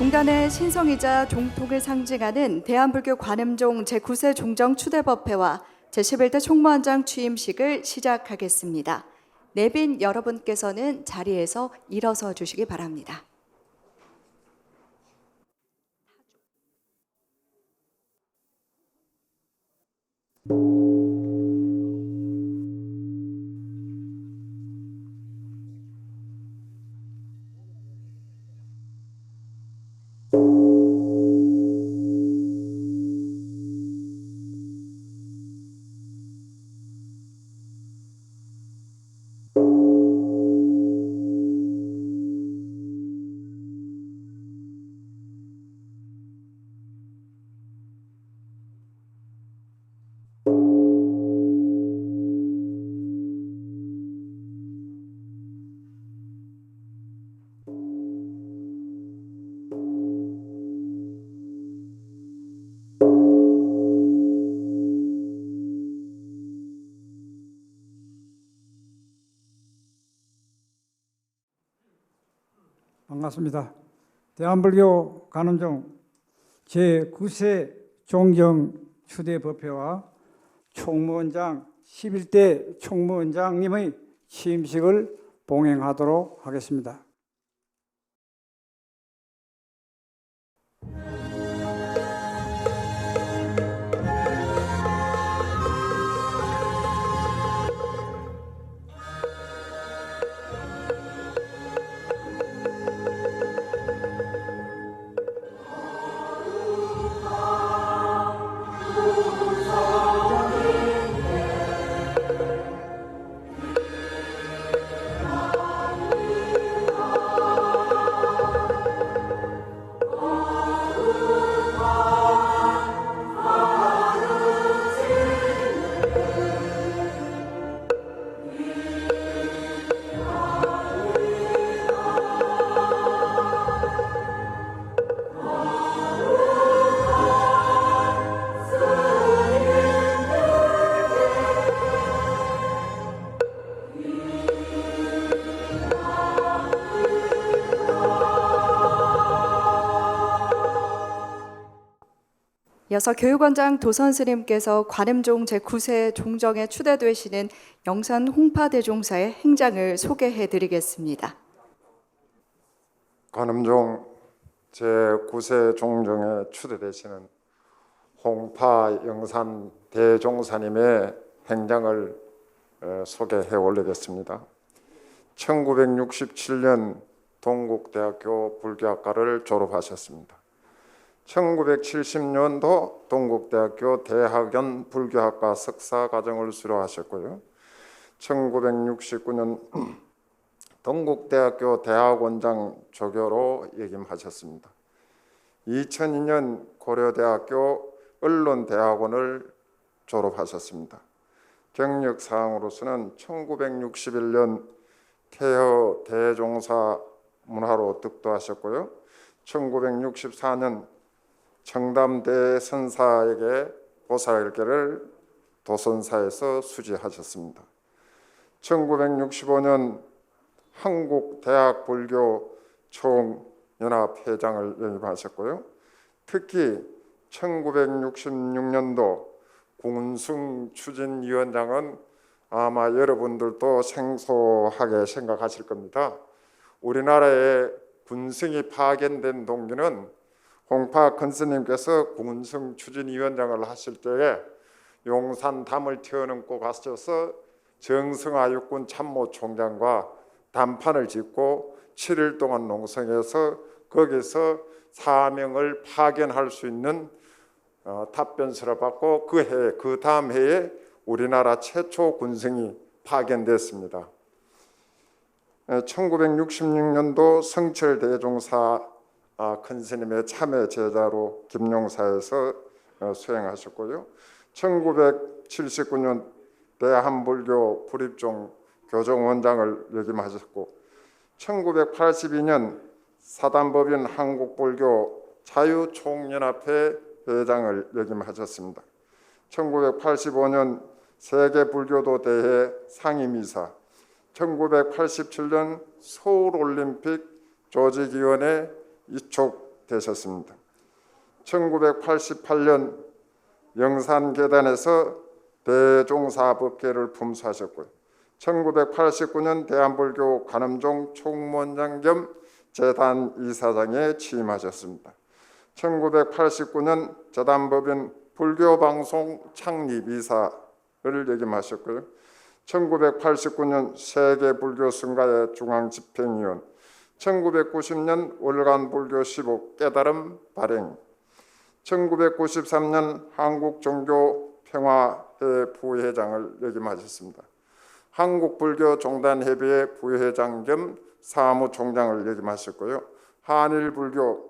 종단의 신성이자 종통을 상징하는 대한불교 관음종 제9세 종정 추대법회와 제11대 총무원장 취임식을 시작하겠습니다. 내빈 여러분께서는 자리에서 일어서 주시기 바랍니다. 반갑습니다. 대한불교 관음종 제9세 종정 추대법회와 총무원장 11대 총무원장님의 취임식을 봉행하도록 하겠습니다. 이어서 교육원장 도선스님께서 관음종 제9세 종정에 추대되시는 영산 홍파대종사의 행장을 소개해드리겠습니다. 관음종 제9세 종정에 추대되시는 홍파 영산 대종사님의 행장을 소개해 올리겠습니다. 1967년 동국대학교 불교학과를 졸업하셨습니다. 1970년도 동국대학교 대학연 불교학과 석사과정을 수료하셨고요. 1969년 동국대학교 대학원장 조교로 역임하셨습니다. 2002년 고려대학교 언론대학원을 졸업하셨습니다. 경력사항으로서는 1961년 태허 대종사 문화로 득도하셨고요. 1964년 청담대 선사에게 보살일계를 도선사에서 수지하셨습니다. 1965년 한국대학불교 총연합회장을 역임하셨고요. 특히 1966년도 군승 추진위원장은 아마 여러분들도 생소하게 생각하실 겁니다. 우리나라에 군승이 파견된 동기는 홍파 큰스님께서 군승 추진위원장을 하실 때에 용산 담을 튀어넘고 가셔서 정승하 육군 참모총장과 담판을 짓고 7일 동안 농성해서 거기서 사명을 파견할 수 있는 답변서를 받고 그 다음 해에 우리나라 최초 군승이 파견됐습니다. 1966년도 성철 대종사 큰 스님의 참회 제자로 김용사에서 수행하셨고요. 1979년 대한불교 불입종 교정원장을 역임하셨고 1982년 사단법인 한국불교 자유총연합회 회장을 역임하셨습니다. 1985년 세계불교도대회 상임이사, 1987년 서울올림픽 조직위원회 이촉 되셨습니다. 1988년 영산계단에서 대종사법계를 품수하셨고요. 1989년 대한불교 관음종 총무원장 겸 재단 이사장에 취임하셨습니다. 1989년 재단법인 불교방송 창립이사를 역임하셨고요. 1989년 세계불교승가의 중앙집행위원, 1990년 월간불교시복 깨달음 발행, 1993년 한국종교평화회 부회장을 역임하셨습니다. 한국불교종단협의회 부회장 겸 사무총장을 역임하셨고요. 한일불교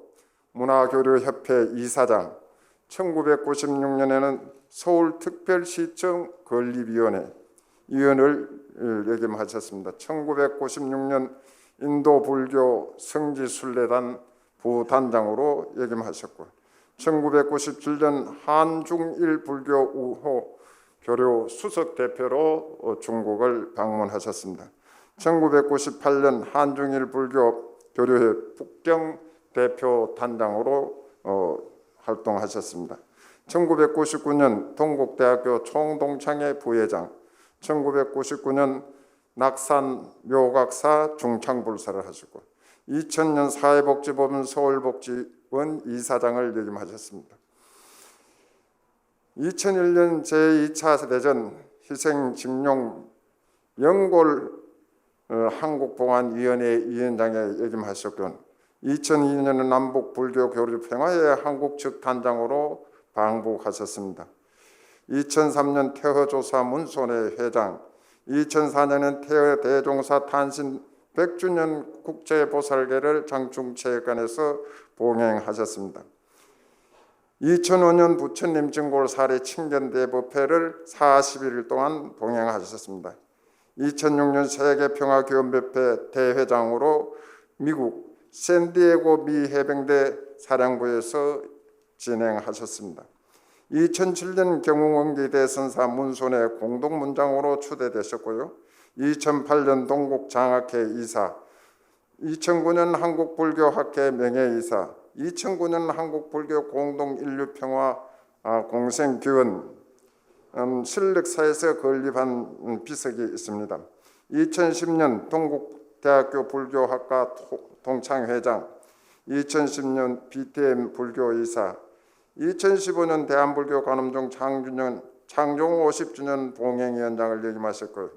문화교류협회 이사장, 1996년에는 서울특별시청 건립위원회 위원을 역임하셨습니다. 1996년 인도불교 성지순례단 부단장으로 역임하셨고, 1997년 한중일 불교 우호 교류 수석 대표로 중국을 방문하셨습니다. 1998년 한중일 불교 교류회 북경 대표 단장으로 활동하셨습니다. 1999년 동국대학교 총동창회 부회장, 1999년 낙산 묘각사 중창불사를 하시고 2000년 사회복지법인 서울복지원 이사장을 역임하셨습니다. 2001년 제2차 세대전 희생징용 영골 한국봉안위원회 위원장에 역임하셨고 2002년은 남북불교교류평화회 한국 측 단장으로 방북하셨습니다. 2003년 태허조사 문손회 회장, 2004년은 태허 대종사 탄신 100주년 국제보살계를 장충체육관에서 봉행하셨습니다. 2005년 부처님 증골 사례 칭견대법회를 40일 동안 봉행하셨습니다. 2006년 세계평화교원협회 대회장으로 미국 샌디에고 미 해병대 사령부에서 진행하셨습니다. 2007년 경운원기 대선사 문손회 공동문장으로 추대되셨고요. 2008년 동국장학회 이사, 2009년 한국불교학회 명예이사, 2009년 한국불교 공동인류평화 공생교원 실력사에서 건립한 비석이 있습니다. 2010년 동국대학교 불교학과 동창회장, 2010년 BTM 불교이사, 2015년 대한불교 관음종 창종 50주년 봉행위원장을 역임하셨고요.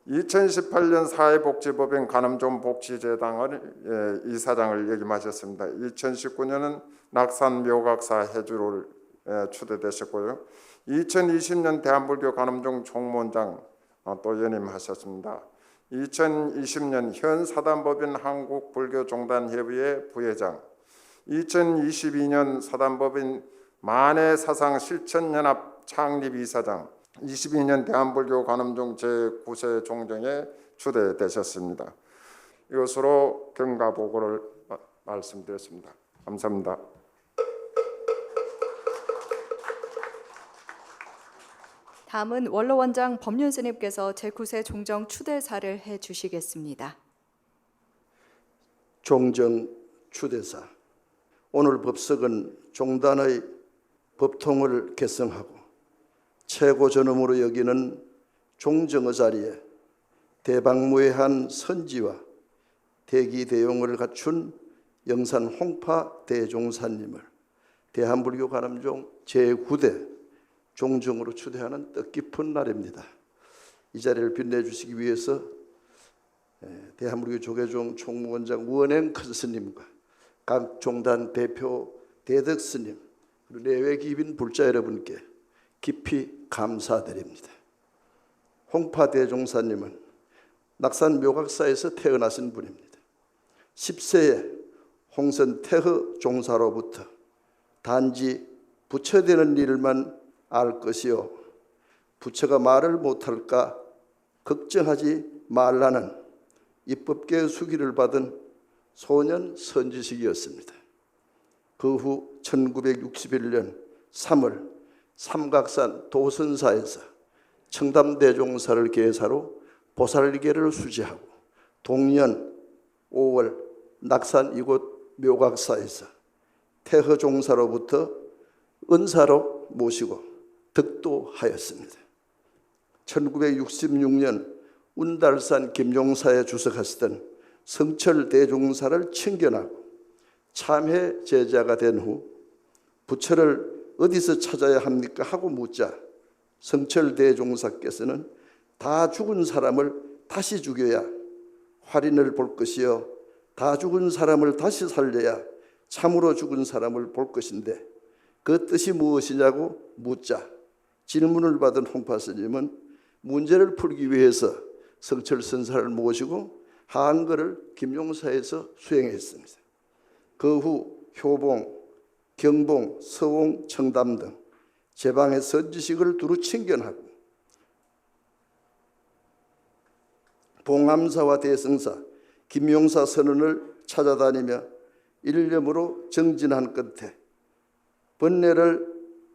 2018년 사회복지법인 관음종 복지재단을 이사장을 역임하셨습니다. 2019년은 낙산 묘각사 해주를 추대되셨고요. 2020년 대한불교 관음종 총무원장 또 연임하셨습니다. 2020년 현 사단법인 한국불교종단협의회 부회장, 2022년 사단법인 만해사상실천연합 창립이사장, 22년 대한불교 관음종 제9세 종정에 추대되셨습니다. 이것으로 경과보고를 말씀드렸습니다. 감사합니다. 다음은 원로원장 법륜스님께서 제9세 종정 추대사를 해주시겠습니다. 종정 추대사. 오늘 법석은 종단의 법통을 개성하고 최고 존엄으로 여기는 종정의 자리에 대방무해한 선지와 대기대용을 갖춘 영산 홍파 대종사님을 대한불교 관음종 제9대 종정으로 추대하는 뜻깊은 날입니다. 이 자리를 빛내주시기 위해서 대한불교 조계종 총무원장 우원행 큰 스님과 각 종단 대표 대덕 스님 그리고 내외 기빈 불자 여러분께 깊이 감사드립니다. 홍파 대종사님은 낙산 묘각사에서 태어나신 분입니다. 10세에 홍선 태허 종사로부터 단지 부처되는 일만 알 것이요 부처가 말을 못할까 걱정하지 말라는 입법계 수기를 받은 소년 선지식이었습니다. 그 후 1961년 3월 삼각산 도선사에서 청담대종사를 계사로 보살계를 수지하고 동년 5월 낙산 이곳 묘각사에서 태허 종사로부터 은사로 모시고 득도하였습니다. 1966년 운달산 김종사에 주석하시던 성철 대종사를 친견하고 참회 제자가 된 후 부처를 어디서 찾아야 합니까 하고 묻자 성철 대종사께서는 다 죽은 사람을 다시 죽여야 활인을 볼 것이요 다 죽은 사람을 다시 살려야 참으로 죽은 사람을 볼 것인데 그 뜻이 무엇이냐고 묻자 질문을 받은 홍파 스님은 문제를 풀기 위해서 성철 선사를 모시고 한글을 김용사에서 수행했습니다. 그 후 효봉, 경봉, 서봉, 청담 등 제방의 선지식을 두루 친견하고 봉암사와 대승사, 김용사 선언을 찾아다니며 일념으로 정진한 끝에 번뇌를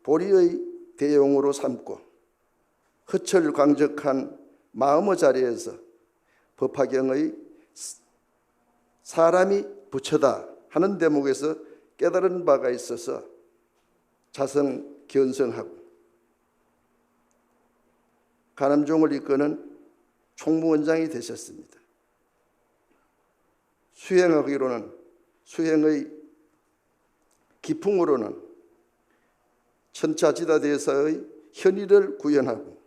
보리의 대용으로 삼고 허철광적한 마음의 자리에서 법화경의 사람이 부처다 하는 대목에서 깨달은 바가 있어서 자성견성하고 간암종을 이끄는 총무원장이 되셨습니다. 수행의 기풍으로는 천차지다대사의 현의를 구현하고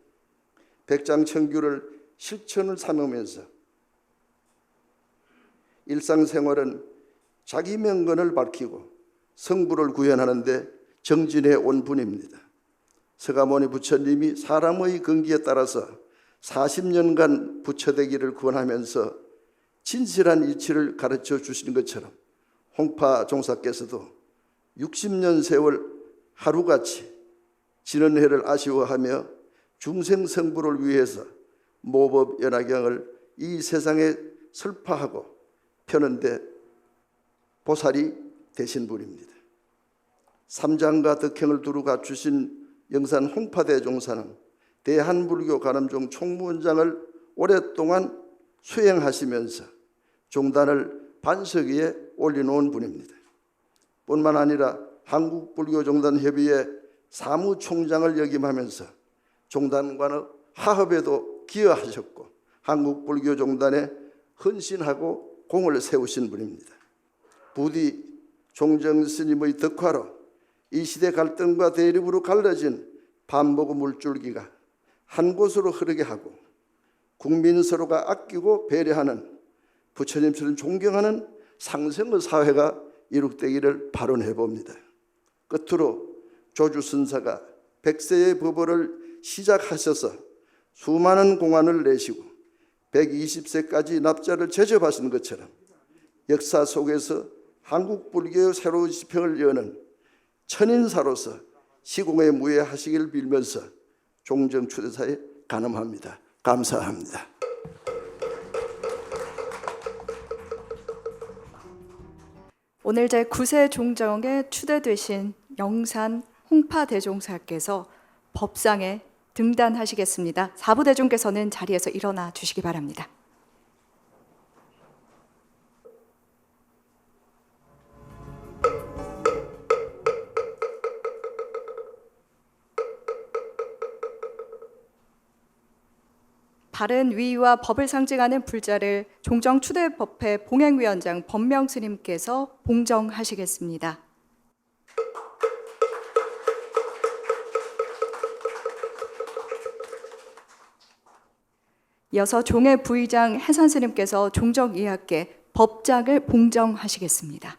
백장청규를 실천을 삼으면서 일상생활은 자기 명건을 밝히고 성부를 구현하는 데 정진해 온 분입니다. 서가모니 부처님이 사람의 근기에 따라서 40년간 부처되기를 권하면서 진실한 이치를 가르쳐 주신 것처럼 홍파 종사께서도 60년 세월 하루같이 지는 해를 아쉬워하며 중생성부를 위해서 모법연화경을 이 세상에 설파하고 펴는데 보살이 되신 분입니다. 삼장과 덕행을 두루 갖추신 영산 홍파대종사는 대한불교 간암종 총무원장을 오랫동안 수행하시면서 종단을 반석 위에 올려놓은 분입니다. 뿐만 아니라 한국불교종단협의회 사무총장을 역임하면서 종단과의 화합에도 기여하셨고 한국불교종단에 헌신하고 공을 세우신 분입니다. 부디 종정스님의 덕화로 이 시대 갈등과 대립으로 갈라진 반복의 물줄기가 한 곳으로 흐르게 하고 국민 서로가 아끼고 배려하는 부처님처럼 존경하는 상생의 사회가 이룩되기를 발언해 봅니다. 끝으로 조주선사가 100세의 법어를 시작하셔서 수많은 공안을 내시고 120세까지 납자를 제접하신 것처럼 역사 속에서 한국 불교의 새로운 지평을 여는 천인사로서 시공에 무예하시길 빌면서 종정추대사에 간음합니다. 감사합니다. 오늘 제9세 종정에 추대되신 영산 홍파대종사께서 법상에 등단하시겠습니다. 사부대종께서는 자리에서 일어나 주시기 바랍니다. 바른 위와 법을 상징하는 불자를 종정추대법회 봉행위원장 법명스님께서 봉정하시겠습니다. 이어서 종의 부의장 해산스님께서 종정이학계 법장을 봉정하시겠습니다.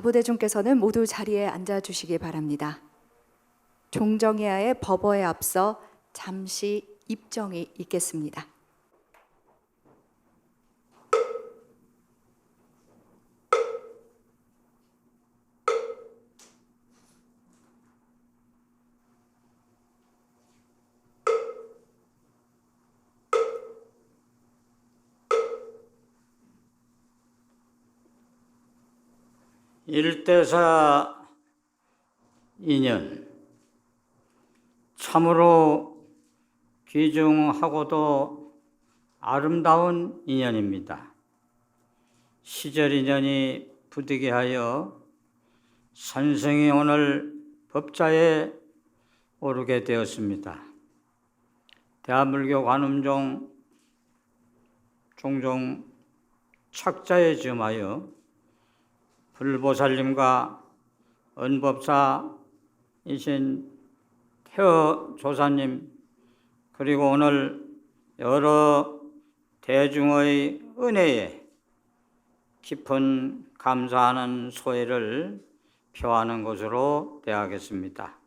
가부대중께서는 모두 자리에 앉아주시기 바랍니다. 종정회하의 법어에 앞서 잠시 입정이 있겠습니다. 일대사 인연, 참으로 귀중하고도 아름다운 인연입니다. 시절 인연이 부득이하여 선생이 오늘 법자에 오르게 되었습니다. 대한불교 관음종 종종 착자에 즈음하여 불보살님과 은법사이신 태어 조사님, 그리고 오늘 여러 대중의 은혜에 깊은 감사하는 소회를 표하는 것으로 되하겠습니다.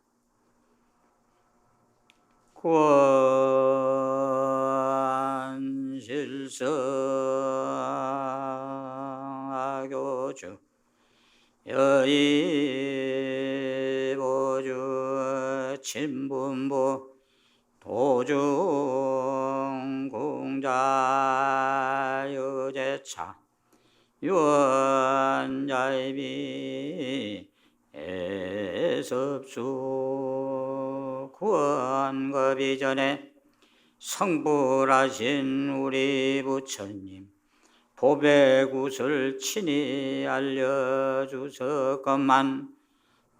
구원실성아교주 여의보주 친분부 도중공자유제차 유언자이비 애섭수 구원급 이전에 성불하신 우리 부처님 보배굿을 친히 알려주셨건만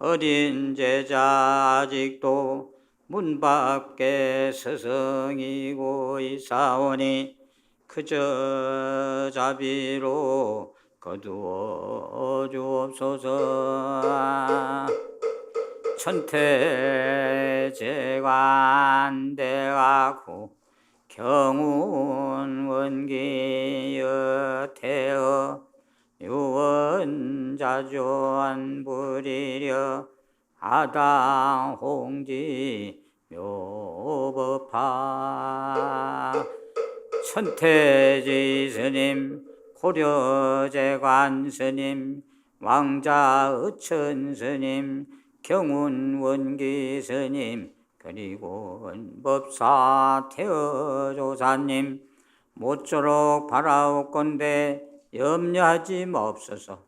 어린 제자 아직도 문 밖에 서성이고 있사오니 그저 자비로 거두어 주옵소서. 천태제관대하고 경운원기여태어 유언자존 부리려 아당홍지 묘법화 천태지 스님 고려제관 스님 왕자의천 스님 경운원기 스님 그리고 법사 태어조사님 모쪼록 바라옵건대 염려하지 마옵소서.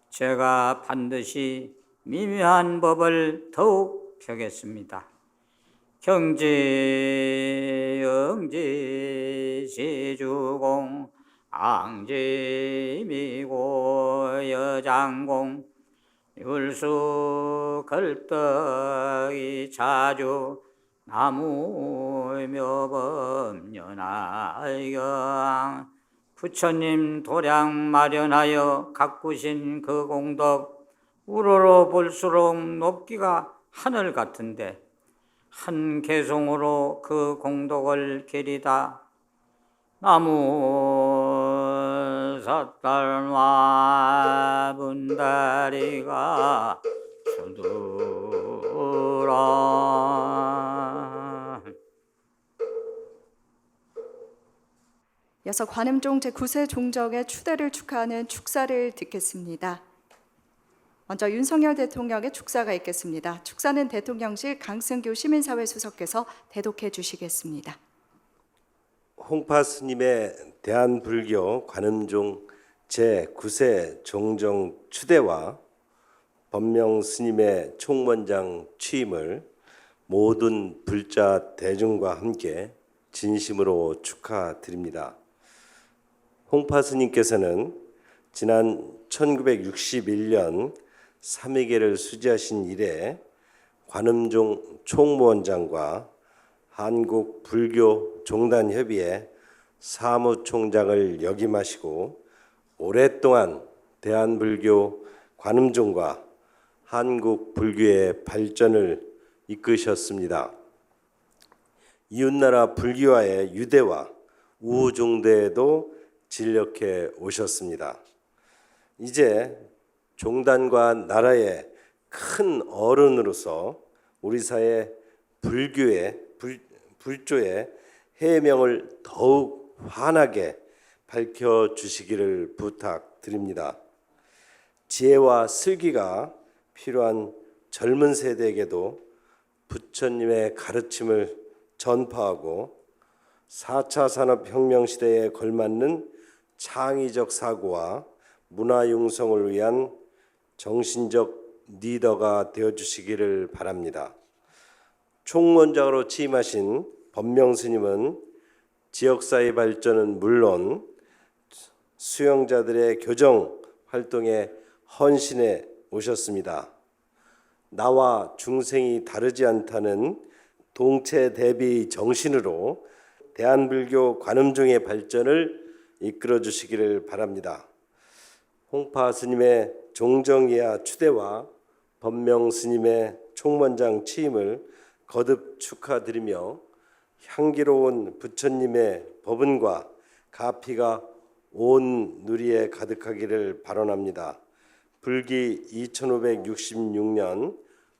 제가 반드시 미묘한 법을 더욱 펴겠습니다. 경지 영지 시주공 앙지미고 여장공 율수 걸떡이 자주 나무묘법 연하경 부처님 도량 마련하여 가꾸신 그 공덕 우러러 볼수록 높기가 하늘 같은데 한 개송으로 그 공덕을 계리다 나무 삿달마 분다리가 주두라. 이어서 관음종 제9세 종정의 추대를 축하하는 축사를 듣겠습니다. 먼저 윤석열 대통령의 축사가 있겠습니다. 축사는 대통령실 강승규 시민사회 수석께서 대독해 주시겠습니다. 홍파 스님의 대한불교 관음종 제9세 종정 추대와 법명 스님의 총무원장 취임을 모든 불자 대중과 함께 진심으로 축하드립니다. 홍파 스님께서는 지난 1961년 3위계를 수지하신 이래 관음종 총무원장과 한국불교종단협의회 사무총장을 역임하시고 오랫동안 대한불교 관음종과 한국불교의 발전을 이끄셨습니다. 이웃나라 불교와의 유대와 우호종대에도 진력해 오셨습니다. 이제 종단과 나라의 큰 어른으로서 우리 사회 불조의 해명을 더욱 환하게 밝혀주시기를 부탁드립니다. 지혜와 슬기가 필요한 젊은 세대에게도 부처님의 가르침을 전파하고 4차 산업혁명 시대에 걸맞는 창의적 사고와 문화 융성을 위한 정신적 리더가 되어주시기를 바랍니다. 총무원장으로 취임하신 법명스님은 지역사회 발전은 물론 수용자들의 교정 활동에 헌신해 오셨습니다. 나와 중생이 다르지 않다는 동체 대비 정신으로 대한불교 관음종의 발전을 이끌어 주시기를 바랍니다. 홍파 스님의 종정이하 추대와 법명 스님의 총무원장 취임을 거듭 축하드리며 향기로운 부처님의 법은과 가피가 온 누리에 가득하기를 발언합니다. 불기 2566년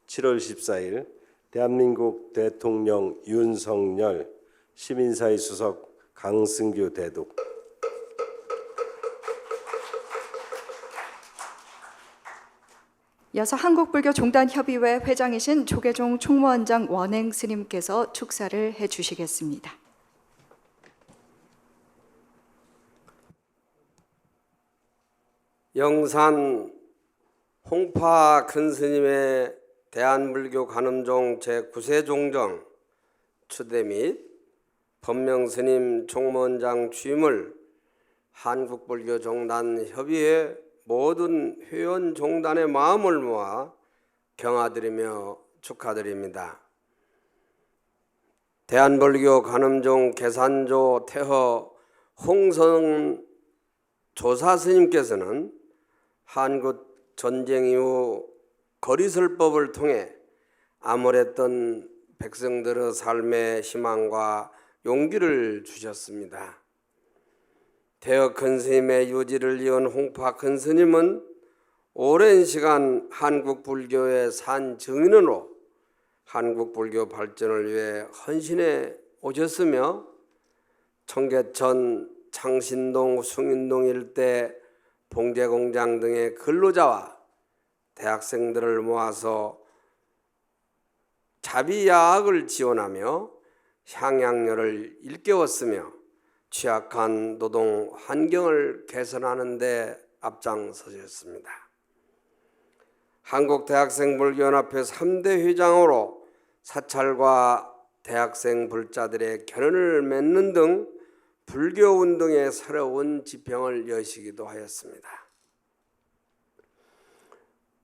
7월 14일 대한민국 대통령 윤석열, 시민사회 수석 강승규 대독. 이어서 한국불교종단협의회 회장이신 조계종 총무원장 원행 스님께서 축사를 해주시겠습니다. 영산 홍파 큰스님의 대한불교 관음종 제9세 종정 추대 및 법명스님 총무원장 취임을 한국불교종단협의회 모든 회원 종단의 마음을 모아 경하드리며 축하드립니다. 대한불교 관음종 계산조 태허 홍성 조사스님께서는 한국 전쟁 이후 거리설법을 통해 암울했던 백성들의 삶에 희망과 용기를 주셨습니다. 태허 큰스님의 유지를 이은 홍파 큰스님은 오랜 시간 한국 불교의 산 증인으로 한국 불교 발전을 위해 헌신해 오셨으며 청계천, 창신동, 숭인동 일대 봉제공장 등의 근로자와 대학생들을 모아서 자비야학을 지원하며 향양료를 일깨웠으며 취약한 노동 환경을 개선하는 데 앞장서셨습니다. 한국대학생불교연합회 3대 회장으로 사찰과 대학생 불자들의 결연을 맺는 등 불교운동의 새로운 지평을 여시기도 하였습니다.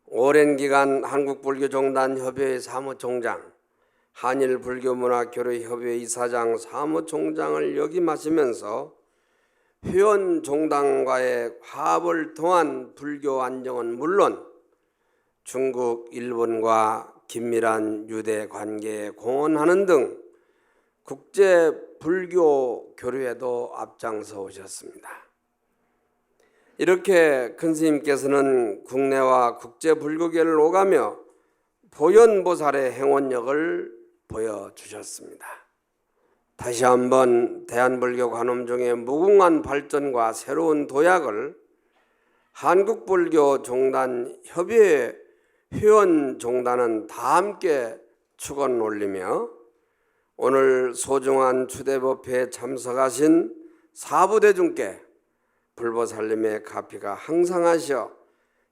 오랜 기간 한국불교종단협의회 사무총장, 한일불교문화교류협의회 이사장, 사무총장을 역임하시면서 회원 종단과의 화합을 통한 불교 안정은 물론 중국, 일본과 긴밀한 유대 관계에 공헌하는 등 국제 불교 교류에도 앞장서 오셨습니다. 이렇게 큰 스님께서는 국내와 국제 불교계를 오가며 보현보살의 행원력을 보여주셨습니다. 다시 한번 대한불교 관음종의 무궁한 발전과 새로운 도약을 한국불교종단협의회 회원 종단은 다 함께 축원 올리며 오늘 소중한 추대법회에 참석하신 사부대중께 불보살님의 가피가 항상하셔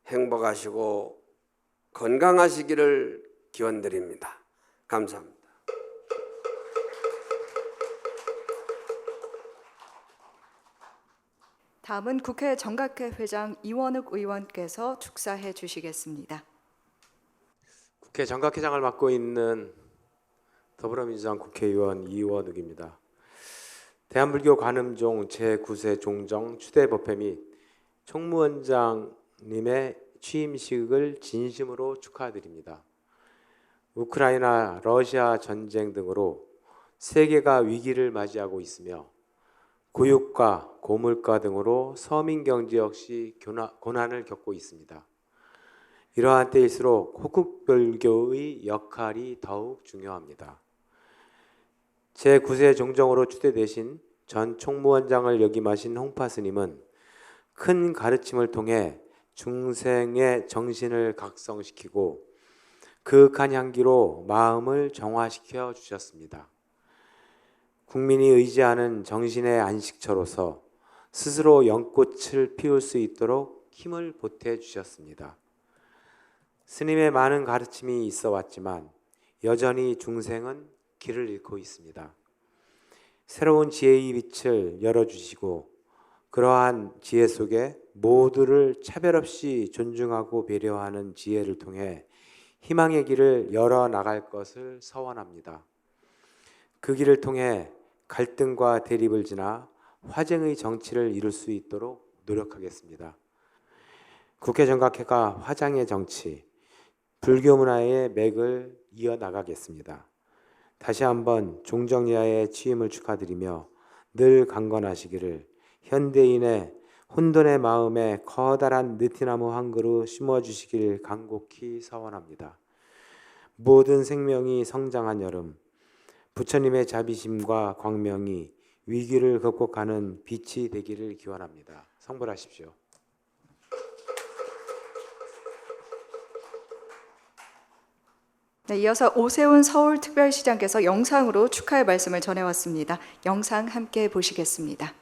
행복하시고 건강하시기를 기원드립니다. 감사합니다. 다음은 국회 정각회 회장 이원욱 의원께서 축사해 주시겠습니다. 국회 정각회장을 맡고 있는 더불어민주당 국회의원 이원욱입니다. 대한불교 관음종 제9세 종정 추대법회 및 총무원장님의 취임식을 진심으로 축하드립니다. 우크라이나, 러시아 전쟁 등으로 세계가 위기를 맞이하고 있으며 고유가, 고물가 등으로 서민 경제 역시 고난을 겪고 있습니다. 이러한 때일수록 호국별교의 역할이 더욱 중요합니다. 제9세 종정으로 추대되신 전 총무원장을 역임하신 홍파 스님은 큰 가르침을 통해 중생의 정신을 각성시키고 그윽한 향기로 마음을 정화시켜 주셨습니다. 국민이 의지하는 정신의 안식처로서 스스로 연꽃을 피울 수 있도록 힘을 보태 주셨습니다. 스님의 많은 가르침이 있어 왔지만 여전히 중생은 길을 잃고 있습니다. 새로운 지혜의 빛을 열어주시고 그러한 지혜 속에 모두를 차별 없이 존중하고 배려하는 지혜를 통해 희망의 길을 열어나갈 것을 서원합니다. 그 길을 통해 갈등과 대립을 지나 화쟁의 정치를 이룰 수 있도록 노력하겠습니다. 국회 정각회가 화장의 정치, 불교 문화의 맥을 이어나가겠습니다. 다시 한번 종정리하의 취임을 축하드리며 늘 강건하시기를 현대인의 혼돈의 마음에 커다란 느티나무 한 그루 심어주시길 간곡히 서원합니다. 모든 생명이 성장한 여름, 부처님의 자비심과 광명이 위기를 극복하는 빛이 되기를 기원합니다. 성불하십시오. 네, 이어서 오세훈 서울특별시장께서 영상으로 축하의 말씀을 전해왔습니다. 영상 함께 보시겠습니다.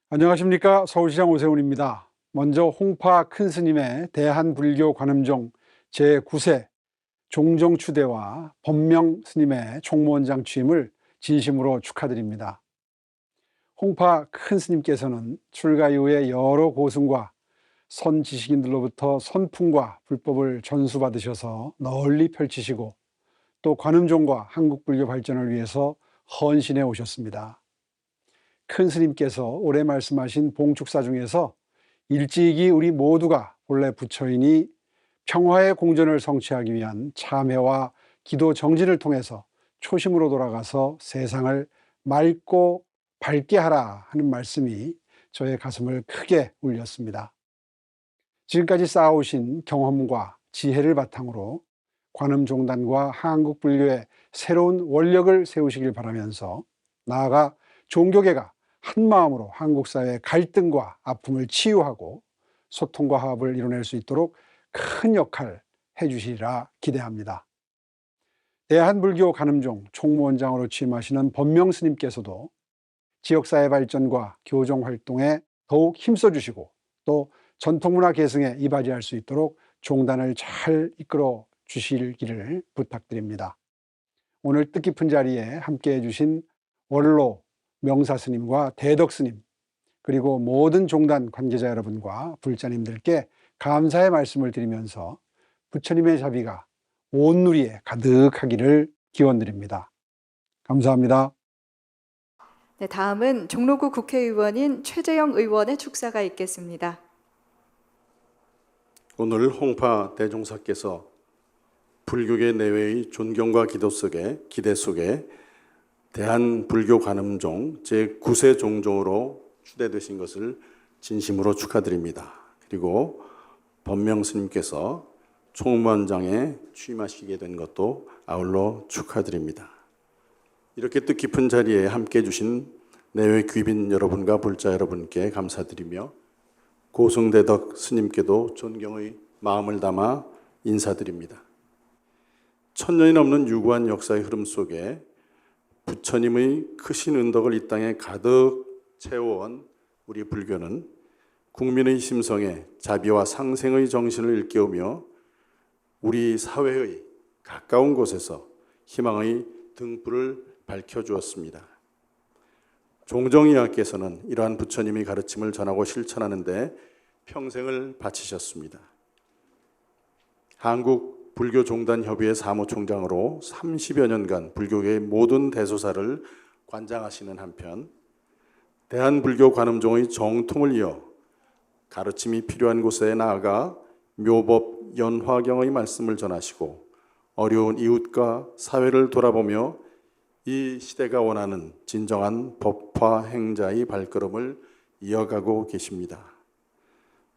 안녕하십니까. 서울시장 오세훈입니다. 먼저 홍파 큰 스님의 대한불교 관음종 제9세 종정 추대와 법명 스님의 총무원장 취임을 진심으로 축하드립니다. 홍파 큰 스님께서는 출가 이후에 여러 고승과 선지식인들로부터 선풍과 불법을 전수받으셔서 널리 펼치시고 또 관음종과 한국불교 발전을 위해서 헌신해 오셨습니다. 큰 스님께서 올해 말씀하신 봉축사 중에서 일찍이 우리 모두가 본래 부처이니 평화의 공전을 성취하기 위한 참회와 기도 정진을 통해서 초심으로 돌아가서 세상을 맑고 밝게 하라 하는 말씀이 저의 가슴을 크게 울렸습니다. 지금까지 쌓아오신 경험과 지혜를 바탕으로 관음종단과 한국불교의 새로운 원력을 세우시길 바라면서 나아가 종교계가 한마음으로 한국사회의 갈등과 아픔을 치유하고 소통과 화합을 이뤄낼 수 있도록 큰 역할 해주시리라 기대합니다. 대한불교 관음종 총무원장으로 취임하시는 법명 스님께서도 지역사회 발전과 교종활동에 더욱 힘써주시고 또 전통문화 계승에 이바지할 수 있도록 종단을 잘 이끌어 주시기를 부탁드립니다. 오늘 뜻깊은 자리에 함께해 주신 원로 명사스님과 대덕스님 그리고 모든 종단 관계자 여러분과 불자님들께 감사의 말씀을 드리면서 부처님의 자비가 온 누리에 가득하기를 기원드립니다. 감사합니다. 네, 다음은 종로구 국회의원인 최재형 의원의 축사가 있겠습니다. 오늘 홍파 대종사께서 불교계 내외의 존경과 기대 속에 대한불교관음종 제9세 종종으로 추대되신 것을 진심으로 축하드립니다. 그리고 법명 스님께서 총무원장에 취임하시게 된 것도 아울러 축하드립니다. 이렇게 뜻깊은 자리에 함께해 주신 내외 귀빈 여러분과 불자 여러분께 감사드리며 고승대덕 스님께도 존경의 마음을 담아 인사드립니다. 천년이 넘는 유구한 역사의 흐름 속에 부처님의 크신 은덕을 이 땅에 가득 채워온 우리 불교는 국민의 심성에 자비와 상생의 정신을 일깨우며 우리 사회의 가까운 곳에서 희망의 등불을 밝혀주었습니다. 종정이하께서는 이러한 부처님의 가르침을 전하고 실천하는 데 평생을 바치셨습니다. 한국불교종단협의회 사무총장으로 30여 년간 불교계의 모든 대소사를 관장하시는 한편 대한불교관음종의 정통을 이어 가르침이 필요한 곳에 나아가 묘법 연화경의 말씀을 전하시고 어려운 이웃과 사회를 돌아보며 이 시대가 원하는 진정한 법화 행자의 발걸음을 이어가고 계십니다.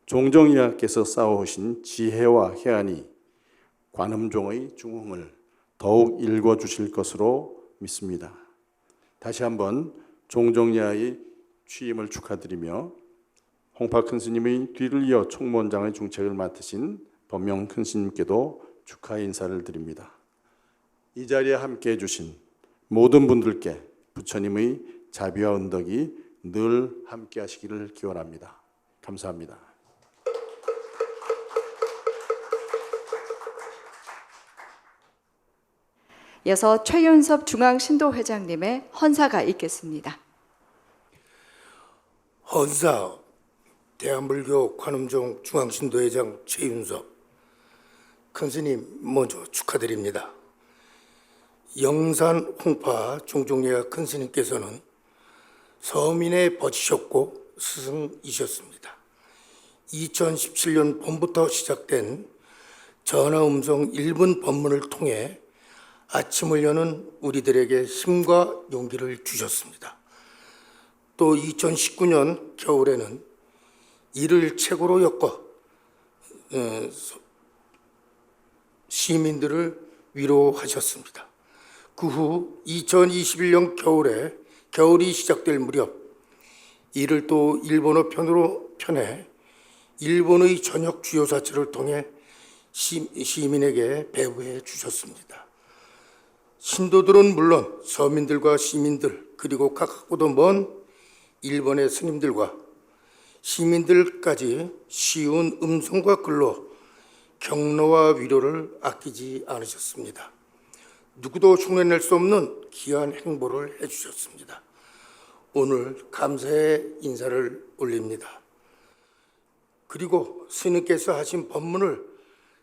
종정이하께서 쌓아오신 지혜와 해안이 관음종의 중흥을 더욱 읽어주실 것으로 믿습니다. 다시 한번 종정이하의 취임을 축하드리며 홍파 큰 스님의 뒤를 이어 총무원장의 중책을 맡으신 법명 큰 스님께도 축하의 인사를 드립니다. 이 자리에 함께해 주신 모든 분들께 부처님의 자비와 은덕이 늘 함께하시기를 기원합니다. 감사합니다. 이어서 최윤섭 중앙신도회장님의 헌사가 있겠습니다. 헌사 대한불교 관음종 중앙신도회장 최윤섭 큰스님 먼저 축하드립니다. 영산 홍파 종종예가 큰스님께서는 서민에 버치셨고 스승이셨습니다. 2017년 봄부터 시작된 전화음성 1분 법문을 통해 아침을 여는 우리들에게 힘과 용기를 주셨습니다. 또 2019년 겨울에는 이를 책으로 엮어 시민들을 위로하셨습니다. 그 후 2021년 겨울에 겨울이 시작될 무렵 이를 또 일본어 편으로 편해 일본의 전역 주요 사찰을 통해 시민에게 배부해 주셨습니다. 신도들은 물론 서민들과 시민들 그리고 가깝고도 먼 일본의 스님들과 시민들까지 쉬운 음성과 글로 격려와 위로를 아끼지 않으셨습니다. 누구도 흉내낼 수 없는 귀한 행보를 해주셨습니다. 오늘 감사의 인사를 올립니다. 그리고 스님께서 하신 법문을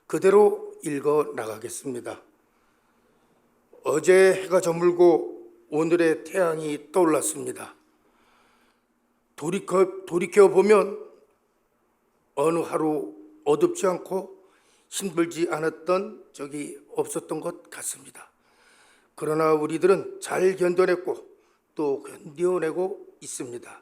그대로 읽어 나가겠습니다. 어제 해가 저물고 오늘의 태양이 떠올랐습니다. 돌이켜보면 어느 하루 어둡지 않고 힘들지 않았던 적이 없었던 것 같습니다. 그러나 우리들은 잘 견뎌냈고 또 견뎌내고 있습니다.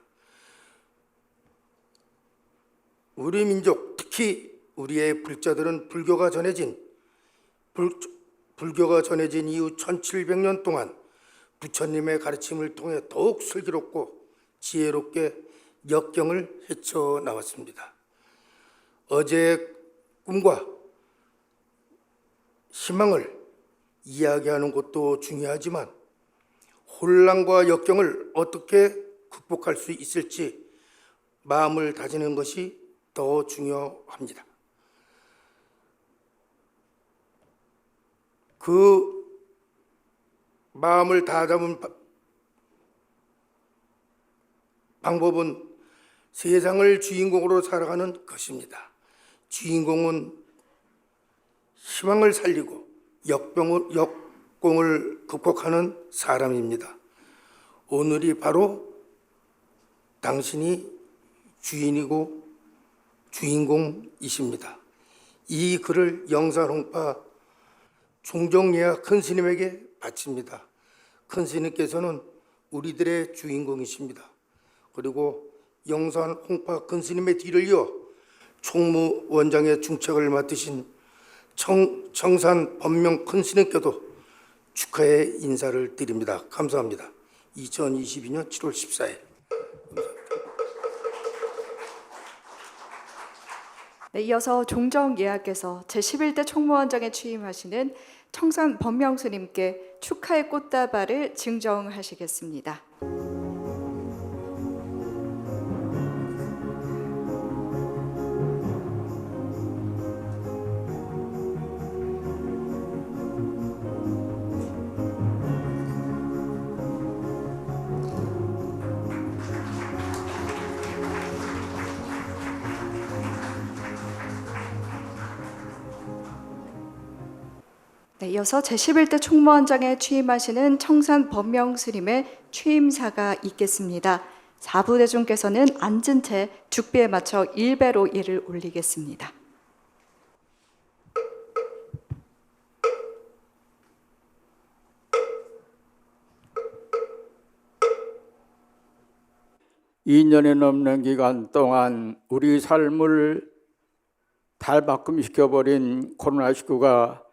우리 민족, 특히 우리의 불자들은 불교가 전해진 이후 1700년 동안 부처님의 가르침을 통해 더욱 슬기롭고 지혜롭게 역경을 헤쳐나왔습니다. 어제의 꿈과 희망을 이야기하는 것도 중요하지만 혼란과 역경을 어떻게 극복할 수 있을지 마음을 다지는 것이 더 중요합니다. 그 마음을 다잡은 방법은 세상을 주인공으로 살아가는 것입니다. 주인공은 희망을 살리고 역공을 극복하는 사람입니다. 오늘이 바로 당신이 주인이고 주인공이십니다. 이 글을 영산홍파 종정예하 큰 스님에게 바칩니다. 큰 스님께서는 우리들의 주인공이십니다. 그리고 영산 홍파 큰 스님의 뒤를 이어 총무원장의 중책을 맡으신 청산 법명 큰 스님께도 축하의 인사를 드립니다. 감사합니다. 2022년 7월 14일. 네, 이어서 종정예하께서 제11대 총무원장에 취임하시는 청산 법명 스님께 축하의 꽃다발을 증정하시겠습니다. 네, 이어서 제11대 총무원장에 취임하시는 청산 법명 스님의 취임사가 있겠습니다. 사부대중께서는 앉은 채 죽비에 맞춰 일배로 예를 올리겠습니다. (2년이) 넘는 기간 동안 우리 삶을 탈바꿈시켜버린 코로나19가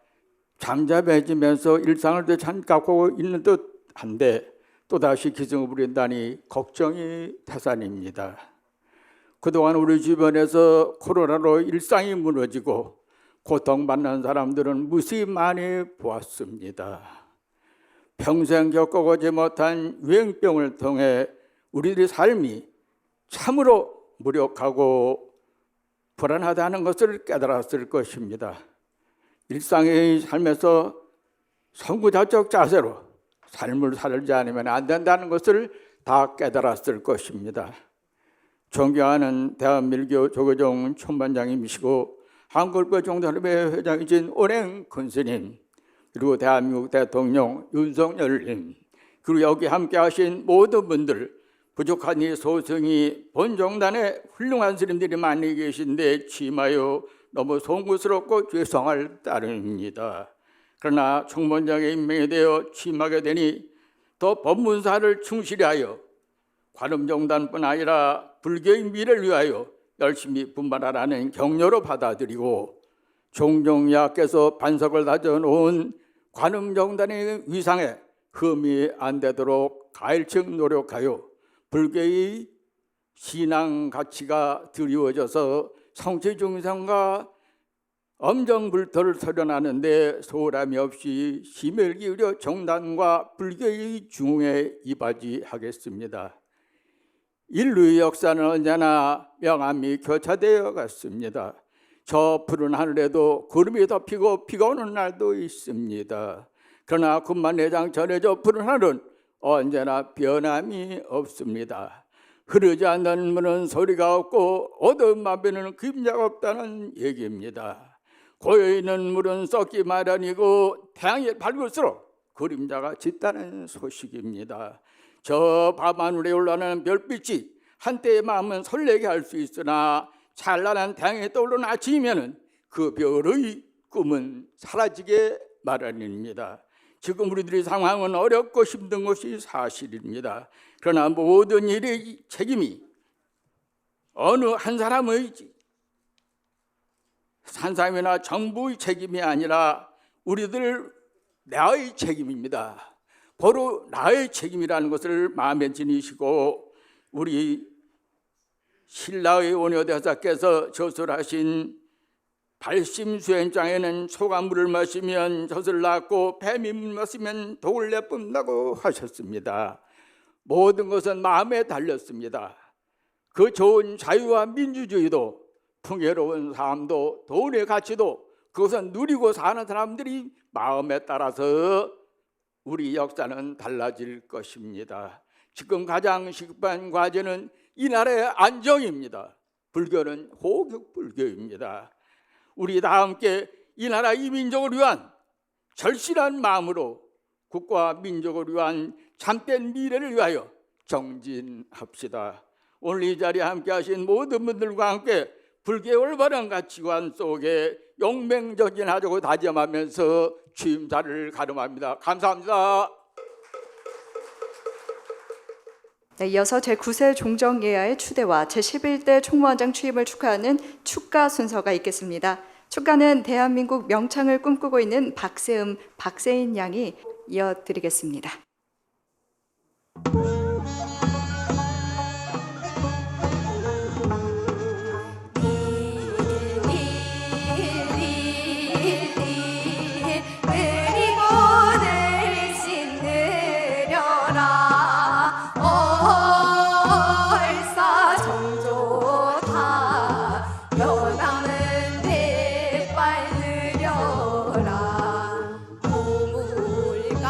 잠잠해지면서 일상을 되찾고 있는 듯한데 또다시 기승을 부린다니 걱정이 태산입니다. 그동안 우리 주변에서 코로나로 일상이 무너지고 고통받는 사람들은 무수히 많이 보았습니다. 평생 겪어보지 못한 유행병을 통해 우리들의 삶이 참으로 무력하고 불안하다는 것을 깨달았을 것입니다. 일상의 삶에서 선구자적 자세로 삶을 살지 않으면 안 된다는 것을 다 깨달았을 것입니다. 존경하는 대한민국 조계종 총반장님이시고 한국교총단협회 회장이신 온행 큰스님, 그리고 대한민국 대통령 윤석열님, 그리고 여기 함께 하신 모든 분들, 부족한 이 소승이 본종단에 훌륭한 스님들이 많이 계신데 취임하여 너무 송구스럽고 죄송할 따름입니다. 그러나 총무원장에 임명되어 취임하게 되니 더 법문사를 충실히 하여 관음정단뿐 아니라 불교의 미래를 위하여 열심히 분발하라는 격려로 받아들이고 종종야께서 반석을 다져놓은 관음정단의 위상에 흠이 안 되도록 가일층 노력하여 불교의 신앙 가치가 드리워져서 성체 중생과 엄정불터를 설현하는데 소홀함이 없이 힘을 기울여 정단과 불교의 중흥에 이바지하겠습니다. 인류의 역사는 언제나 명암이 교차되어 갔습니다. 저 푸른 하늘에도 구름이 덮이고 비가 오는 날도 있습니다. 그러나 군만회장 전해져 푸른 하늘은 언제나 변함이 없습니다. 흐르지 않는 물은 소리가 없고 어두운 밤에는 그림자가 없다는 얘기입니다. 고여있는 물은 썩기 마련이고 태양이 밝을수록 그림자가 짙다는 소식입니다. 저 밤하늘에 올라오는 별빛이 한때의 마음은 설레게 할 수 있으나 찬란한 태양이 떠오르는 아침이면 그 별의 꿈은 사라지게 마련입니다. 지금 우리들의 상황은 어렵고 힘든 것이 사실입니다. 그러나 모든 일의 책임이 어느 한 사람이나 정부의 책임이 아니라 우리들 나의 책임입니다. 바로 나의 책임이라는 것을 마음에 지니시고 우리 신라의 원효대사께서 저술하신 발심수행장에는 소가 물을 마시면 젖을 낳고 뱀이 물 마시면 독을 내뿜는다고 하셨습니다. 모든 것은 마음에 달렸습니다. 그 좋은 자유와 민주주의도 풍요로운 삶도 돈의 가치도 그것은 누리고 사는 사람들이 마음에 따라서 우리 역사는 달라질 것입니다. 지금 가장 시급한 과제는 이 나라의 안정입니다. 불교는 호국불교입니다. 우리 다 함께 이 나라 이 민족을 위한 절실한 마음으로 국가와 민족을 위한 참된 미래를 위하여 정진합시다. 오늘 이 자리에 함께 하신 모든 분들과 함께 불교의 올바른 가치관 속에 용맹정진하자고 다짐하면서 취임사를 가름합니다. 감사합니다. 네, 이어서 제9세 종정예하의 추대와 제11대 총무원장 취임을 축하하는 축가 순서가 있겠습니다. 축가는 대한민국 명창을 꿈꾸고 있는 박세인 양이 이어드리겠습니다. 고물가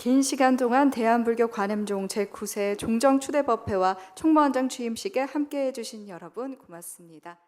긴 시간 동안 대한불교 관음종 제9세 종정추대법회와 총무원장 취임식에 함께해 주신 여러분 고맙습니다.